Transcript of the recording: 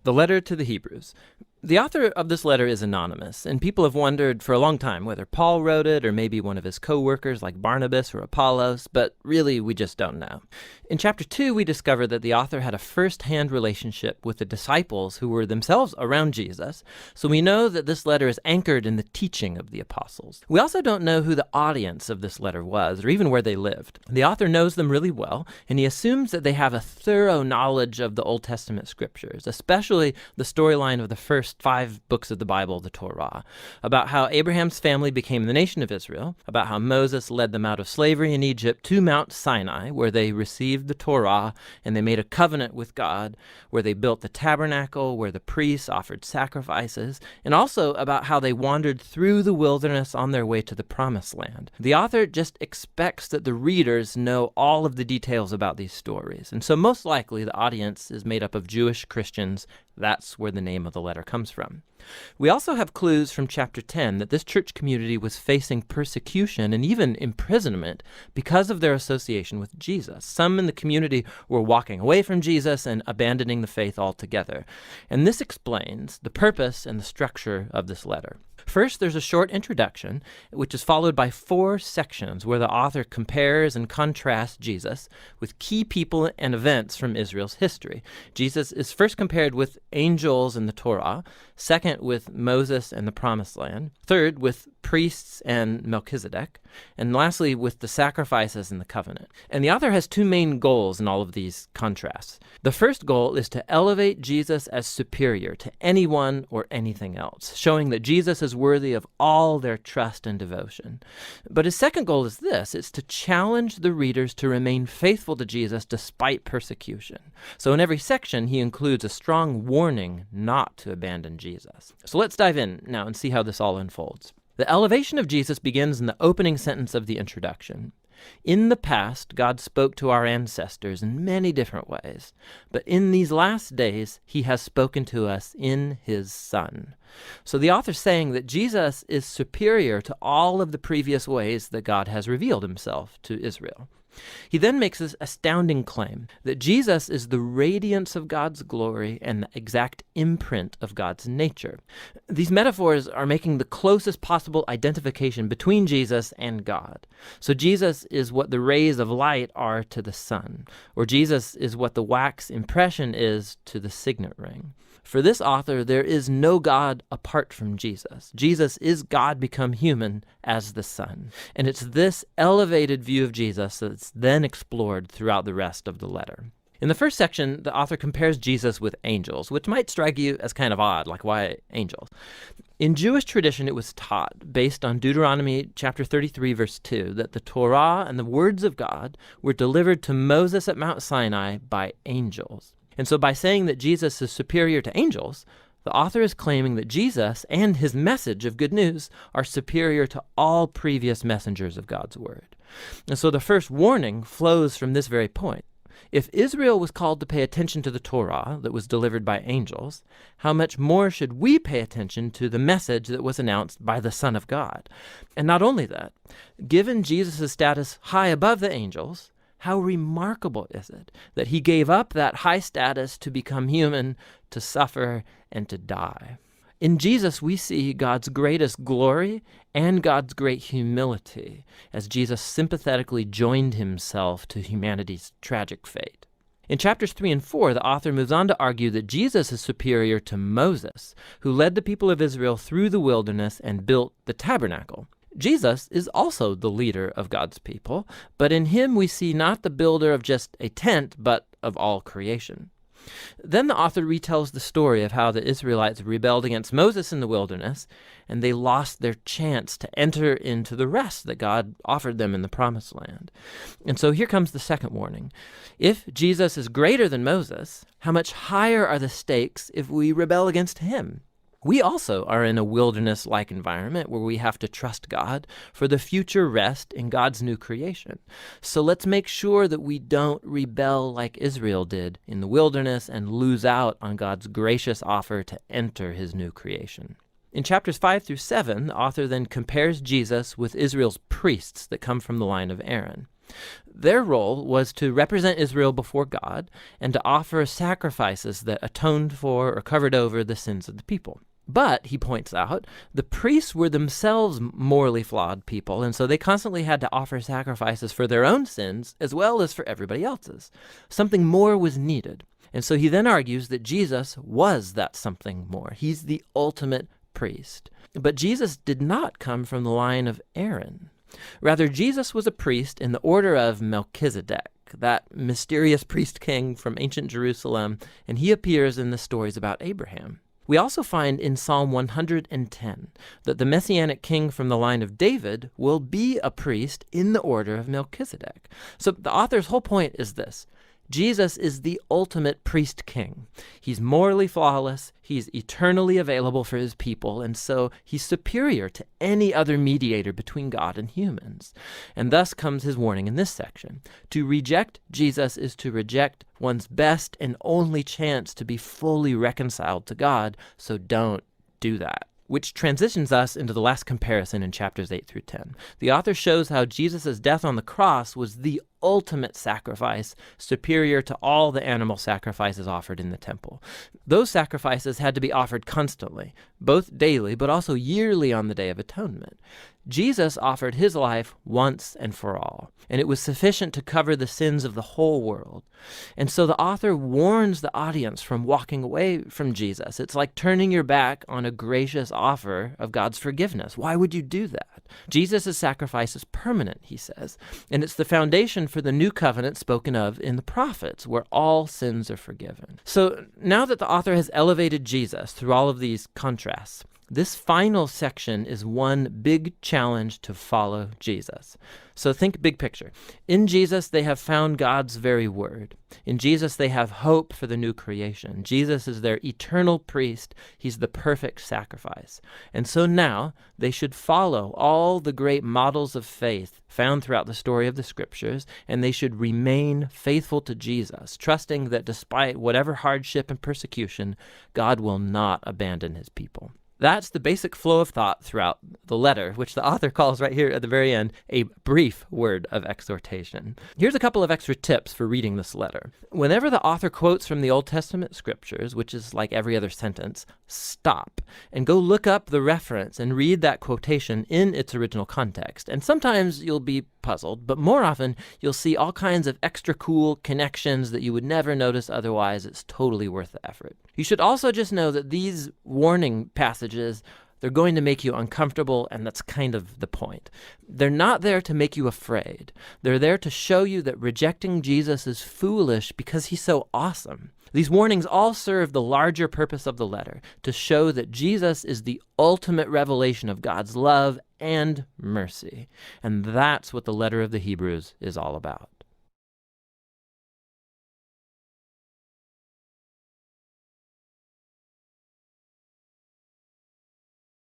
The letter to the Hebrews. The author of this letter is anonymous, and people have wondered for a long time whether Paul wrote it or maybe one of his co-workers like Barnabas or Apollos, but really we just don't know. In chapter 2, we discover that the author had a first-hand relationship with the disciples who were themselves around Jesus, so we know that this letter is anchored in the teaching of the apostles. We also don't know who the audience of this letter was or even where they lived. The author knows them really well, and he assumes that they have a thorough knowledge of the Old Testament scriptures, especially the storyline of the first 5 books of the Bible, the Torah, about how Abraham's family became the nation of Israel, about how Moses led them out of slavery in Egypt to Mount Sinai, where they received the Torah and they made a covenant with God, where they built the tabernacle, where the priests offered sacrifices, and also about how they wandered through the wilderness on their way to the Promised Land. The author just expects that the readers know all of the details about these stories, and so most likely the audience is made up of Jewish Christians. That's where the name of the letter comes from. We also have clues from chapter 10 that this church community was facing persecution and even imprisonment because of their association with Jesus. Some in the community were walking away from Jesus and abandoning the faith altogether. And this explains the purpose and the structure of this letter. First, there's a short introduction, which is followed by 4 sections where the author compares and contrasts Jesus with key people and events from Israel's history. Jesus is first compared with angels in the Torah, second with Moses and the Promised Land, third with priests and Melchizedek, and lastly with the sacrifices in the covenant. And the author has 2 main goals in all of these contrasts. The first goal is to elevate Jesus as superior to anyone or anything else, showing that Jesus is worthy of all their trust and devotion. But his second goal is this: it's to challenge the readers to remain faithful to Jesus despite persecution. So in every section, he includes a strong warning not to abandon Jesus. So let's dive in now and see how this all unfolds. The elevation of Jesus begins in the opening sentence of the introduction. In the past, God spoke to our ancestors in many different ways, but in these last days, he has spoken to us in his Son. So the author's saying that Jesus is superior to all of the previous ways that God has revealed himself to Israel. He then makes this astounding claim that Jesus is the radiance of God's glory and the exact imprint of God's nature. These metaphors are making the closest possible identification between Jesus and God. So Jesus is what the rays of light are to the sun, or Jesus is what the wax impression is to the signet ring. For this author, there is no God apart from Jesus. Jesus is God become human as the Son. And it's this elevated view of Jesus that's then explored throughout the rest of the letter. In the first section, the author compares Jesus with angels, which might strike you as kind of odd, like why angels? In Jewish tradition, it was taught, based on Deuteronomy chapter 33, verse 2, that the Torah and the words of God were delivered to Moses at Mount Sinai by angels. And so by saying that Jesus is superior to angels, the author is claiming that Jesus and his message of good news are superior to all previous messengers of God's word. And so the first warning flows from this very point. If Israel was called to pay attention to the Torah that was delivered by angels, how much more should we pay attention to the message that was announced by the Son of God? And not only that, given Jesus' status high above the angels, how remarkable is it that he gave up that high status to become human, to suffer, and to die? In Jesus, we see God's greatest glory and God's great humility as Jesus sympathetically joined himself to humanity's tragic fate. In chapters 3 and 4, the author moves on to argue that Jesus is superior to Moses, who led the people of Israel through the wilderness and built the tabernacle. Jesus is also the leader of God's people, but in him we see not the builder of just a tent, but of all creation. Then the author retells the story of how the Israelites rebelled against Moses in the wilderness, and they lost their chance to enter into the rest that God offered them in the Promised Land. And so here comes the second warning. If Jesus is greater than Moses, how much higher are the stakes if we rebel against him? We also are in a wilderness-like environment where we have to trust God for the future rest in God's new creation. So let's make sure that we don't rebel like Israel did in the wilderness and lose out on God's gracious offer to enter his new creation. In chapters 5 through 7, the author then compares Jesus with Israel's priests that come from the line of Aaron. Their role was to represent Israel before God and to offer sacrifices that atoned for or covered over the sins of the people. But, he points out, the priests were themselves morally flawed people, and so they constantly had to offer sacrifices for their own sins as well as for everybody else's. Something more was needed. And so he then argues that Jesus was that something more. He's the ultimate priest. But Jesus did not come from the line of Aaron. Rather, Jesus was a priest in the order of Melchizedek, that mysterious priest king from ancient Jerusalem, and he appears in the stories about Abraham. We also find in Psalm 110 that the Messianic king from the line of David will be a priest in the order of Melchizedek. So the author's whole point is this. Jesus is the ultimate priest king. He's morally flawless, he's eternally available for his people, and so he's superior to any other mediator between God and humans. And thus comes his warning in this section. To reject Jesus is to reject one's best and only chance to be fully reconciled to God, so don't do that. Which transitions us into the last comparison in chapters 8 through 10. The author shows how Jesus' death on the cross was the ultimate sacrifice, superior to all the animal sacrifices offered in the temple. Those sacrifices had to be offered constantly, both daily, but also yearly on the Day of Atonement. Jesus offered his life once and for all, and it was sufficient to cover the sins of the whole world. And so the author warns the audience from walking away from Jesus. It's like turning your back on a gracious offer of God's forgiveness. Why would you do that? Jesus' sacrifice is permanent, he says, and it's the foundation for the new covenant spoken of in the prophets, where all sins are forgiven. So now that the author has elevated Jesus through all of these contrasts, this final section is one big challenge to follow Jesus. So think big picture. In Jesus, they have found God's very word. In Jesus, they have hope for the new creation. Jesus is their eternal priest. He's the perfect sacrifice. And so now they should follow all the great models of faith found throughout the story of the scriptures, and they should remain faithful to Jesus, trusting that despite whatever hardship and persecution, God will not abandon his people. That's the basic flow of thought throughout the letter, which the author calls right here at the very end a brief word of exhortation. Here's a couple of extra tips for reading this letter. Whenever the author quotes from the Old Testament scriptures, which is like every other sentence, stop and go look up the reference and read that quotation in its original context. And sometimes you'll be puzzled, but more often you'll see all kinds of extra cool connections that you would never notice otherwise. It's totally worth the effort. You should also just know that these warning passages, they're going to make you uncomfortable, and that's kind of the point. They're not there to make you afraid. They're there to show you that rejecting Jesus is foolish because he's so awesome. These warnings all serve the larger purpose of the letter, to show that Jesus is the ultimate revelation of God's love and mercy. And that's what the letter of the Hebrews is all about.